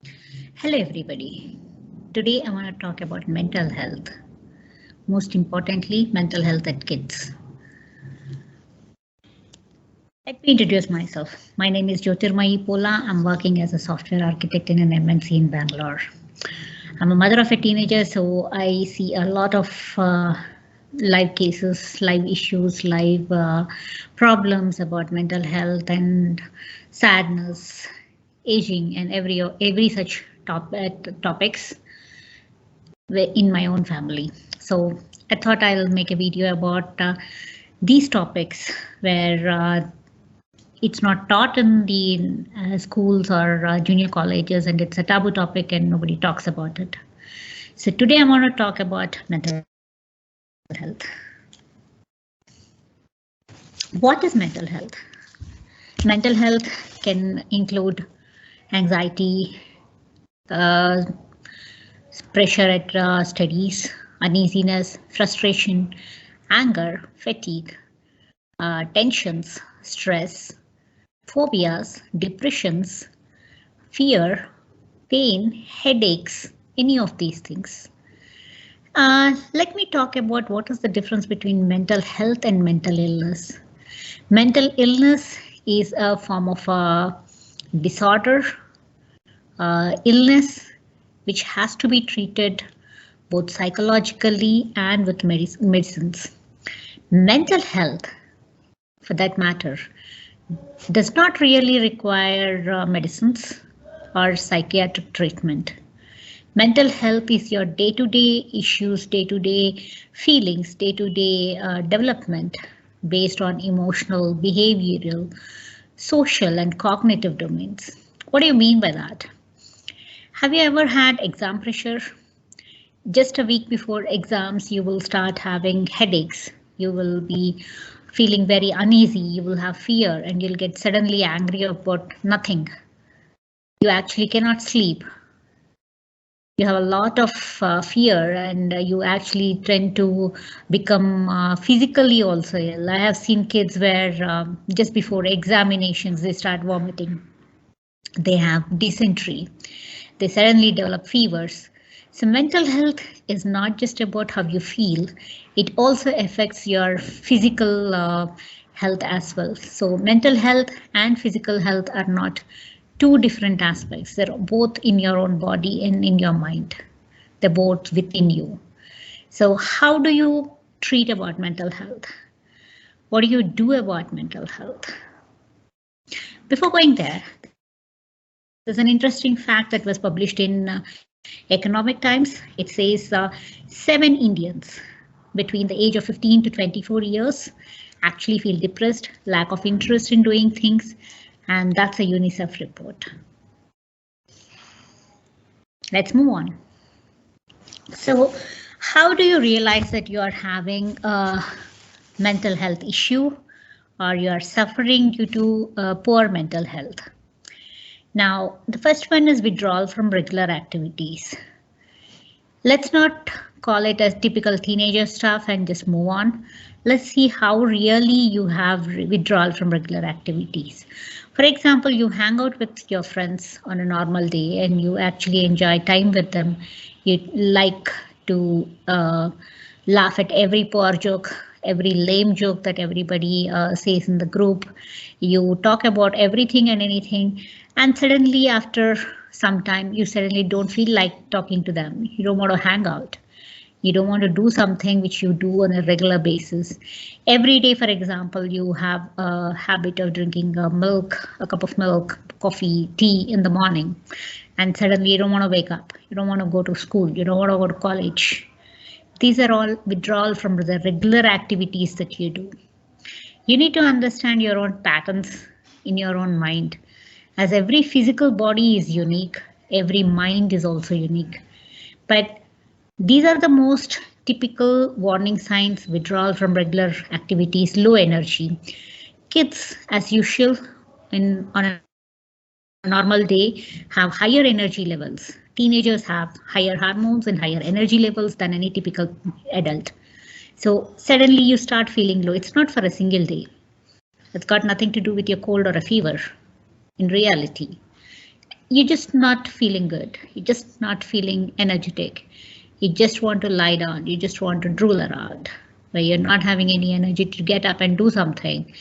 Hello everybody. Today I want to talk about mental health. Most importantly, mental health at kids. Let me introduce myself. My name is Jyotirmayi Pola. I'm working as a software architect in an MNC in Bangalore. I'm a mother of a teenager, so I see a lot of live cases, live issues, live problems about mental health and sadness, aging, and every such topics in my own family. So I thought I'll make a video about these topics where it's not taught in the schools or junior colleges, and it's a taboo topic and nobody talks about it. So today I want to talk about mental health. What is mental health? Mental health can include anxiety, pressure at studies, uneasiness, frustration, anger, fatigue, tensions, stress, phobias, depressions, fear, pain, headaches, any of these things. Let me talk about what is the difference between mental health and mental illness. Mental illness is a form of a disorder, illness, which has to be treated both psychologically and with medicines. Mental health, for that matter, does not really require medicines or psychiatric treatment. Mental health is your day-to-day issues, day-to-day feelings, day-to-day development based on emotional, behavioral, social, and cognitive domains. What do you mean by that? Have you ever had exam pressure? Just a week before exams, you will start having headaches. You will be feeling very uneasy. You will have fear and you'll get suddenly angry about nothing. You actually cannot sleep. You have a lot of fear and you actually tend to become physically also ill. I have seen kids where just before examinations, they start vomiting. They have dysentery. They suddenly develop fevers. So mental health is not just about how you feel, it also affects your physical health as well. So mental health and physical health are not two different aspects. They're both in your own body and in your mind. They're both within you. So how do you treat about mental health? What do you do about mental health? Before going there, there's an interesting fact that was published in Economic Times. It says 7 Indians between the age of 15 to 24 years actually feel depressed, lack of interest in doing things, and that's a UNICEF report. Let's move on. So how do you realize that you are having a mental health issue or you are suffering due to poor mental health? Now, the first one is withdrawal from regular activities. Let's not call it as typical teenager stuff and just move on. Let's see how really you have withdrawal from regular activities. For example, you hang out with your friends on a normal day and you actually enjoy time with them. You like to laugh at every poor joke, every lame joke that everybody says in the group. You talk about everything and anything, and suddenly after some time, you suddenly don't feel like talking to them. You don't want to hang out. You don't want to do something which you do on a regular basis. Every day, for example, you have a habit of drinking milk, a cup of milk, coffee, tea in the morning, and suddenly you don't want to wake up. You don't want to go to school. You don't want to go to college. These are all withdrawal from the regular activities that you do. You need to understand your own patterns in your own mind. As every physical body is unique, every mind is also unique. But these are the most typical warning signs: withdrawal from regular activities, low energy. Kids, as usual, on a normal day, have higher energy levels. Teenagers have higher hormones and higher energy levels than any typical adult. So suddenly you start feeling low. It's not for a single day. It's got nothing to do with your cold or a fever. In reality, you're just not feeling good. You're just not feeling energetic. You just want to lie down. You just want to drool around, where you're not having any energy to get up and do something,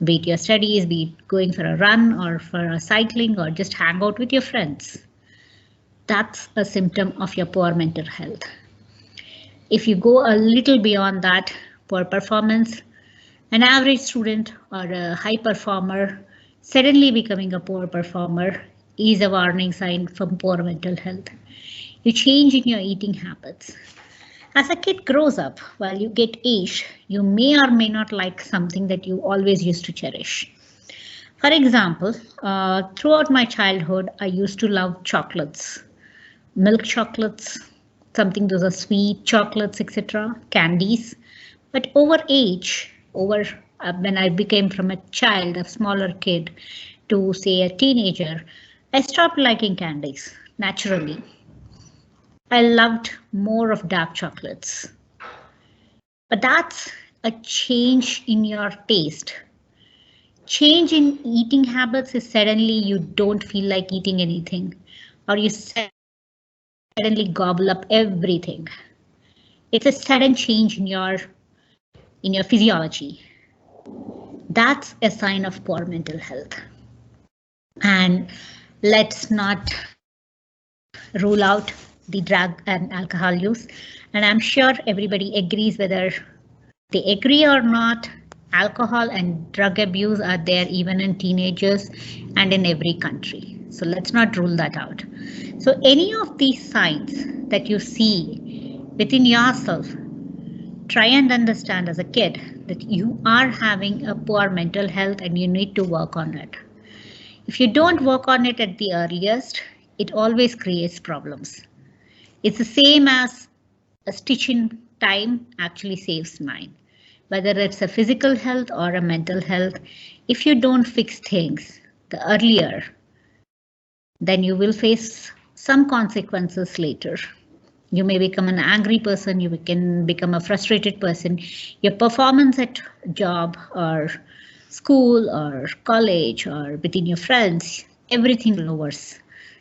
be it your studies, be it going for a run or for a cycling or just hang out with your friends. That's a symptom of your poor mental health. If you go a little beyond that, poor performance, an average student or a high performer suddenly becoming a poor performer is a warning sign from poor mental health. You change in your eating habits. As a kid grows up, while you get aged, you may or may not like something that you always used to cherish. For example, throughout my childhood, I used to love chocolates, milk chocolates, something those are sweet chocolates, etc., candies. But over age, when I became from a child, a smaller kid, to say a teenager, I stopped liking candies naturally. I loved more of dark chocolates. But that's a change in your taste. Change in eating habits is suddenly you don't feel like eating anything, or you suddenly gobble up everything. It's a sudden change in your physiology. That's a sign of poor mental health. And let's not rule out the drug and alcohol use. And I'm sure everybody agrees, whether they agree or not, alcohol and drug abuse are there even in teenagers and in every country. So let's not rule that out. So any of these signs that you see within yourself, try and understand as a kid that you are having a poor mental health and you need to work on it. If you don't work on it at the earliest, it always creates problems. It's the same as a stitch in time actually saves 9. Whether it's a physical health or a mental health, if you don't fix things the earlier, then you will face some consequences later. You may become an angry person, you can become a frustrated person. Your performance at job or school or college or within your friends, everything lowers.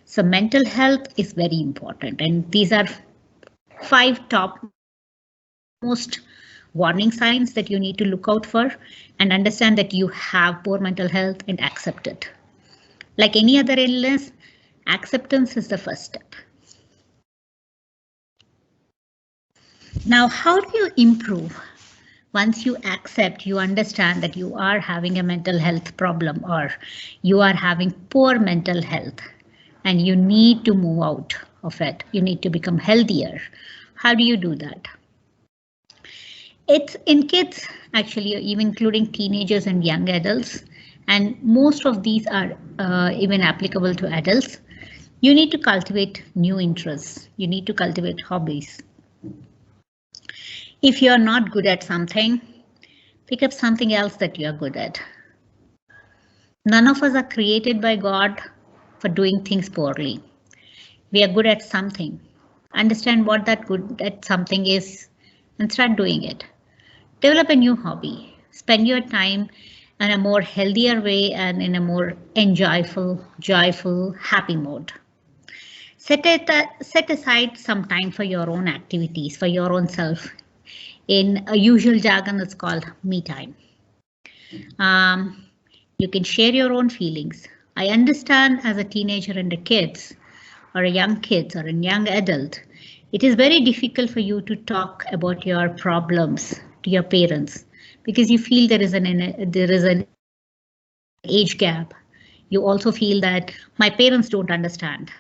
So mental health is very important, and these are 5 top most warning signs that you need to look out for and understand that you have poor mental health and accept it. Like any other illness, acceptance is the first step. Now, how do you improve? Once you accept, you understand that you are having a mental health problem or you are having poor mental health and you need to move out of it. You need to become healthier. How do you do that? It's in kids, actually, even including teenagers and young adults, and most of these are even applicable to adults. You need to cultivate new interests. You need to cultivate hobbies. If you're not good at something, pick up something else that you're good at. None of us are created by God for doing things poorly. We are good at something. Understand what that good at something is and start doing it. Develop a new hobby. Spend your time in a more healthier way and in a more enjoyable, joyful, happy mode. Set aside some time for your own activities, for your own self. In a usual jargon, it's called me time. You can share your own feelings. I understand as a teenager and a kids or a young kids or a young adult, it is very difficult for you to talk about your problems to your parents because you feel there is an age gap. You also feel that my parents don't understand.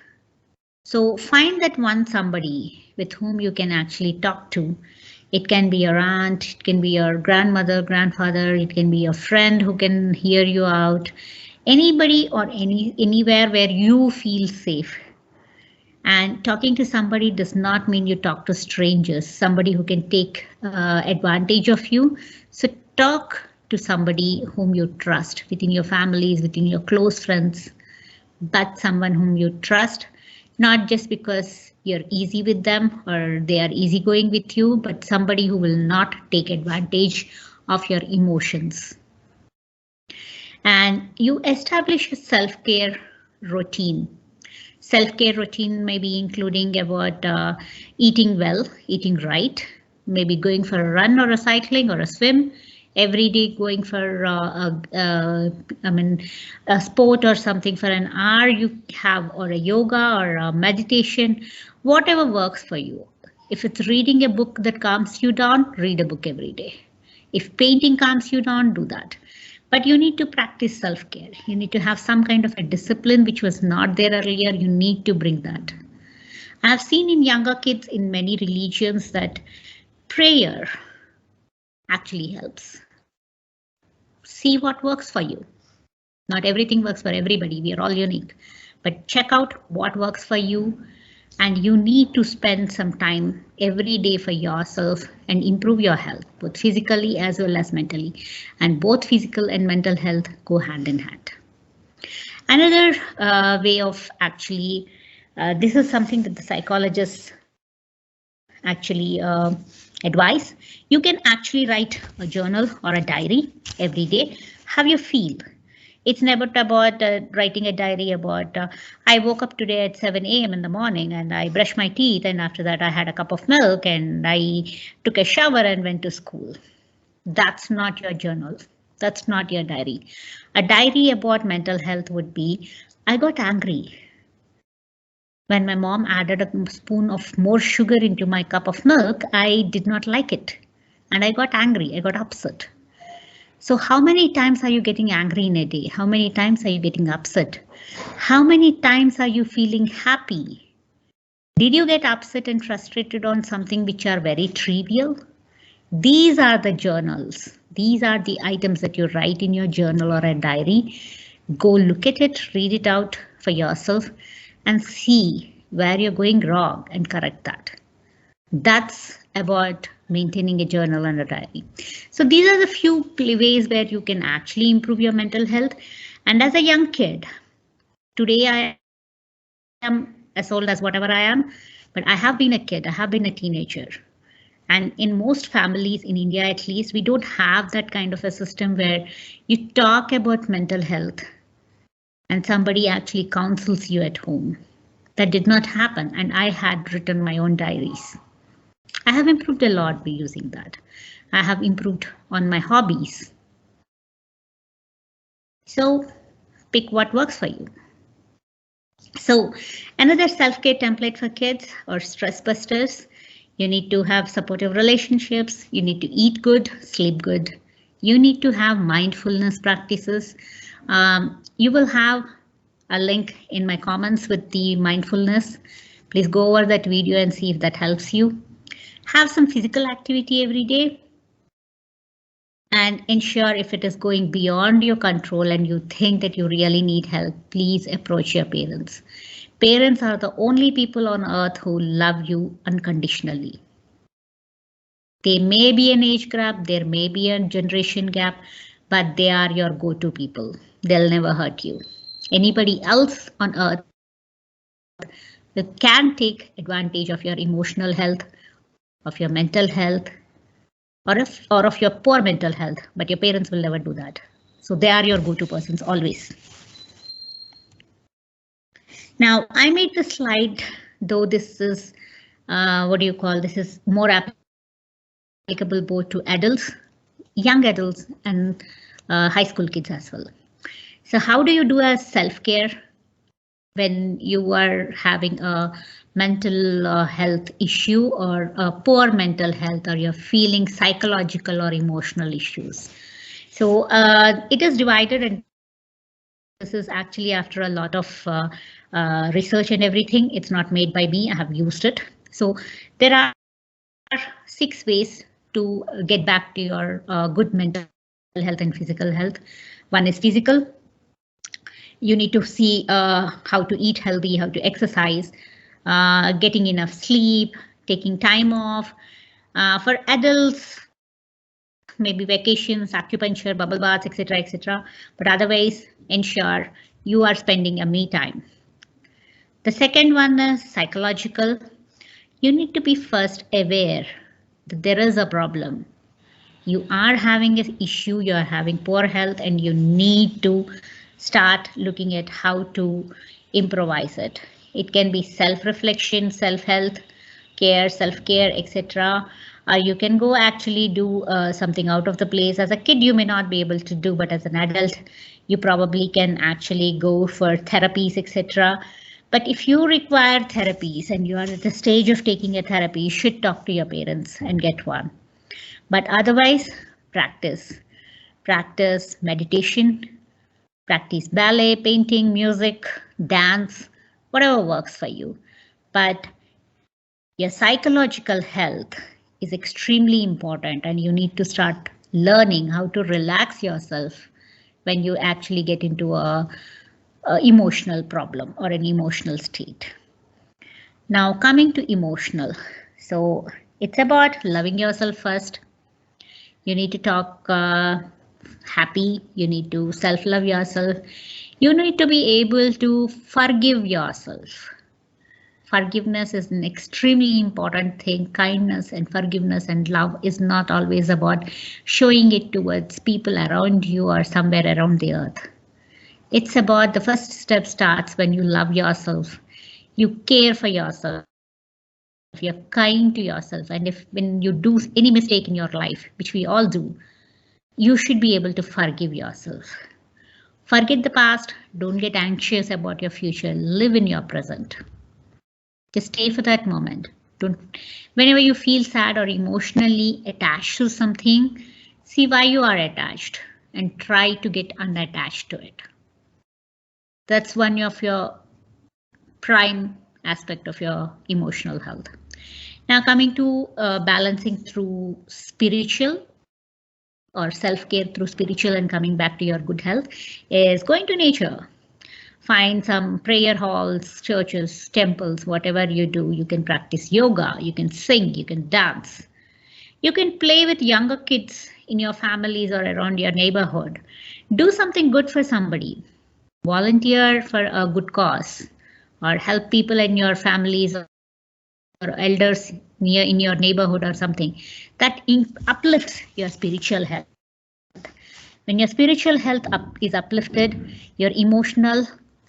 So find that one somebody with whom you can actually talk to. It can be your aunt, it can be your grandmother, grandfather, it can be your friend who can hear you out. Anybody or anywhere where you feel safe. And talking to somebody does not mean you talk to strangers, somebody who can take advantage of you. So talk to somebody whom you trust within your families, within your close friends, but someone whom you trust, not just because you're easy with them or they are easygoing with you, but somebody who will not take advantage of your emotions. And you establish a self-care routine. Self-care routine may be including about eating well, eating right, maybe going for a run or a cycling or a swim, every day going for a sport or something for an hour you have, or a yoga or a meditation, whatever works for you. If it's reading a book that calms you down, read a book every day. If painting calms you down, do that. But you need to practice self-care. You need to have some kind of a discipline which was not there earlier. You need to bring that. I've seen in younger kids in many religions that prayer actually helps. See what works for you. Not everything works for everybody. We are all unique. But check out what works for you. And you need to spend some time every day for yourself and improve your health, both physically as well as mentally. And both physical and mental health go hand in hand. Another way of actually, this is something that the psychologists actually advise. You can actually write a journal or a diary every day, how you feel. It's never about writing a diary about I woke up today at 7 a.m. in the morning and I brushed my teeth, and after that I had a cup of milk and I took a shower and went to school. That's not your journal. That's not your diary. A diary about mental health would be, I got angry when my mom added a spoon of more sugar into my cup of milk. I did not like it and I got angry. I got upset. So how many times are you getting angry in a day? How many times are you getting upset? How many times are you feeling happy? Did you get upset and frustrated on something which are very trivial? These are the journals. These are the items that you write in your journal or a diary. Go look at it, read it out for yourself and see where you're going wrong and correct that. That's about maintaining a journal and a diary. So these are the few ways where you can actually improve your mental health. And as a young kid, today I am as old as whatever I am, but I have been a kid, I have been a teenager. And in most families in India, at least, we don't have that kind of a system where you talk about mental health and somebody actually counsels you at home. That did not happen, and I had written my own diaries. I have improved a lot by using that. I have improved on my hobbies. So pick what works for you. So another self-care template for kids or stress busters. You need to have supportive relationships. You need to eat good, sleep good. You need to have mindfulness practices. You will have a link in my comments with the mindfulness. Please go over that video and see if that helps you. Have some physical activity every day and ensure if it is going beyond your control and you think that you really need help, please approach your parents. Parents are the only people on earth who love you unconditionally. There may be an age gap, there may be a generation gap, but they are your go-to people. They'll never hurt you. Anybody else on earth that can take advantage of your emotional health, of your mental health, or of your poor mental health, but your parents will never do that. So they are your go-to persons always. Now I made this slide, though this is this is more applicable both to adults, young adults, and high school kids as well. So how do you do a self-care when you are having a mental health issue or a poor mental health, or you're feeling psychological or emotional issues? So it is divided, and this is actually after a lot of research and everything. It's not made by me, I have used it. So there are 6 ways to get back to your good mental health and physical health. One is physical. You need to see how to eat healthy, how to exercise, getting enough sleep, taking time off. For adults, maybe vacations, acupuncture, bubble baths, etc., etc. But otherwise, ensure you are spending a me time. The second one is psychological. You need to be first aware that there is a problem. You are having an issue, you are having poor health, and you need to start looking at how to improvise it. It can be self-reflection, self-health care, self-care, etc. Or you can go actually do something out of the place. As a kid, you may not be able to do, but as an adult, you probably can actually go for therapies, etc. But if you require therapies and you are at the stage of taking a therapy, you should talk to your parents and get one. But otherwise, practice. Practice meditation, practice ballet, painting, music, dance, whatever works for you. But your psychological health is extremely important, and you need to start learning how to relax yourself when you actually get into a emotional problem or an emotional state. Now coming to emotional. So it's about loving yourself first. You need to talk happy. You need to self-love yourself. You need to be able to forgive yourself. Forgiveness is an extremely important thing. Kindness and forgiveness and love is not always about showing it towards people around you or somewhere around the earth. It's about the first step starts when you love yourself. You care for yourself. You're kind to yourself. And if when you do any mistake in your life, which we all do, you should be able to forgive yourself. Forget the past. Don't get anxious about your future. Live in your present. Just stay for that moment. Whenever you feel sad or emotionally attached to something, see why you are attached and try to get unattached to it. That's one of your prime aspect of your emotional health. Now coming to balancing through spiritual or self-care through spiritual and coming back to your good health is going to nature. Find some prayer halls, churches, temples, whatever you do. You can practice yoga, you can sing, you can dance. You can play with younger kids in your families or around your neighborhood. Do something good for somebody. Volunteer for a good cause or help people in your families or elders near in your neighborhood or something. That uplifts your spiritual health. When your spiritual health is uplifted, your emotional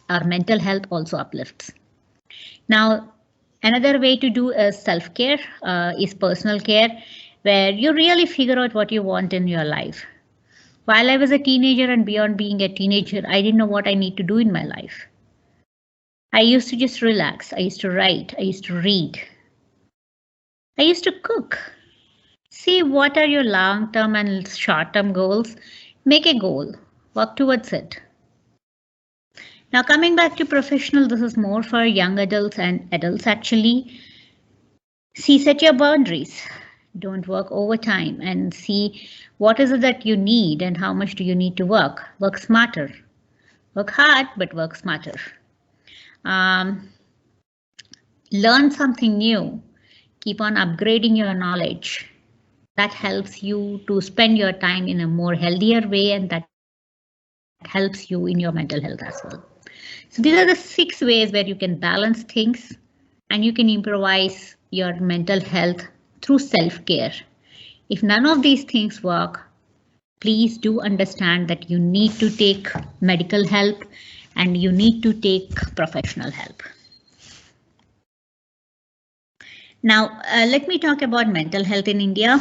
or mental health also uplifts. Now, another way to do is self-care, is personal care, where you really figure out what you want in your life. While I was a teenager and beyond being a teenager, I didn't know what I need to do in my life. I used to just relax. I used to write. I used to read. I used to cook. See what are your long-term and short-term goals. Make a goal. Work towards it. Now coming back to professional, this is more for young adults and adults actually. See, set your boundaries. Don't work overtime and see what is it that you need and how much do you need to work. Work smarter. Work hard, but work smarter. Learn something new. Keep on upgrading your knowledge. That helps you to spend your time in a more healthier way, and that helps you in your mental health as well. So these are the 6 ways where you can balance things and you can improvise your mental health through self-care. If none of these things work, please do understand that you need to take medical help and you need to take professional help. Now, let me talk about mental health in India.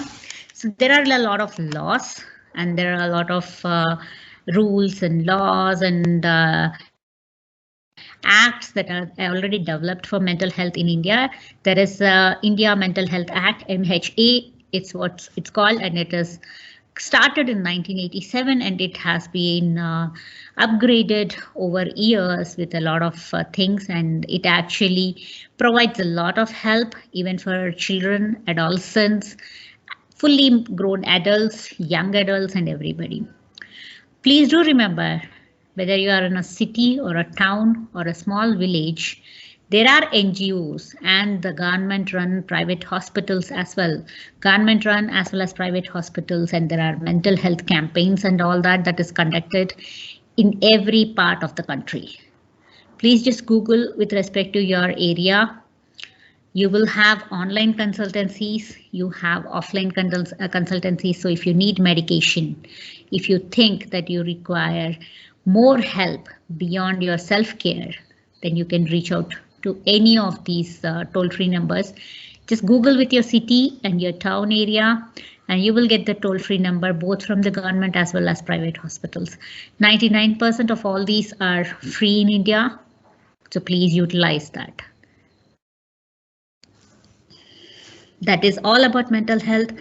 So there are a lot of laws and there are a lot of rules and laws and acts that are already developed for mental health in India. There is India Mental Health Act, MHA, it's what it's called, and it is started in 1987 and it has been upgraded over years with a lot of things, and it actually provides a lot of help even for children, adolescents, fully grown adults, young adults and everybody. Please do remember, whether you are in a city or a town or a small village, there are NGOs and the government-run private hospitals as well. Government-run as well as private hospitals, and there are mental health campaigns and all that is conducted in every part of the country. Please just Google with respect to your area. You will have online consultancies, you have offline consultancies. So if you need medication, if you think that you require more help beyond your self-care, then you can reach out to any of these toll-free numbers. Just Google with your city and your town area, and you will get the toll-free number both from the government as well as private hospitals. 99% of all these are free in India, so please utilize that. That is all about mental health,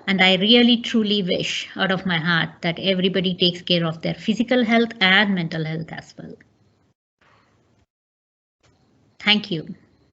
and I really truly wish out of my heart that everybody takes care of their physical health and mental health as well. Thank you.